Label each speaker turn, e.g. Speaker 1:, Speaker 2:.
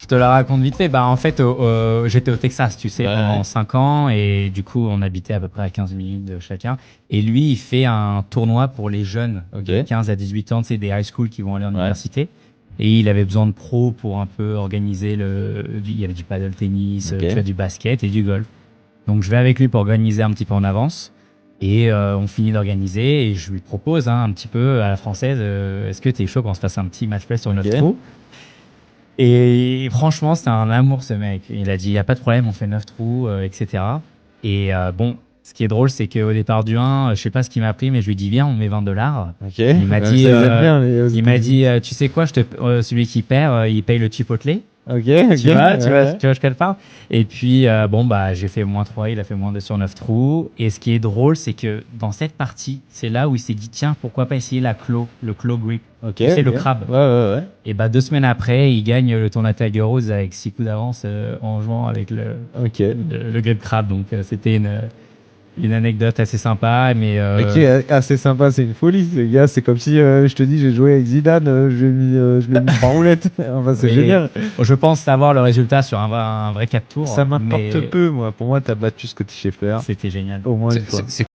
Speaker 1: Je te la raconte vite fait. Bah, en fait, j'étais au Texas, tu sais, pendant 5 ans. Et du coup, on habitait à peu près à 15 minutes de chacun. Et lui, il fait un tournoi pour les jeunes de 15 à 18 ans, c'est des high school qui vont aller en université. Et il avait besoin de pros pour un peu organiser il y avait du paddle tennis, tu vois, du basket et du golf. Donc, je vais avec lui pour organiser un petit peu en avance. Et on finit d'organiser et je lui propose un petit peu à la française, est-ce que tu es chaud qu'on se fasse un petit match play sur 9 trous? Et franchement, c'était un amour ce mec. Il a dit, il n'y a pas de problème, on fait 9 trous, etc. Et bon, ce qui est drôle, c'est qu'au départ du 1, je sais pas ce qu'il m'a pris, mais je lui dis, viens, on met $20. Il m'a dit, tu sais quoi, celui qui perd, il paye le chipotle. Tu vois ce qu'elle parle. Et puis, bon, bah, j'ai fait -3, il a fait -2 sur 9 trous. Et ce qui est drôle, c'est que dans cette partie, c'est là où il s'est dit, tiens, pourquoi pas essayer le claw grip. Tu sais, le crabe. Et bah, 2 semaines après, il gagne le tournoi Tiger Woods avec 6 coups d'avance en jouant avec le grip crabe. Donc, c'était une anecdote assez sympa, mais
Speaker 2: assez sympa, c'est une folie, ce gars. C'est comme si je te dis, j'ai joué avec Zidane, je l'ai mis en roulette. Enfin, c'est génial.
Speaker 1: Je pense savoir le résultat sur un vrai 4 tours.
Speaker 2: Ça m'importe peu, moi. Pour moi, t'as battu Scottie Scheffler.
Speaker 1: C'était génial.
Speaker 2: Au moins une fois.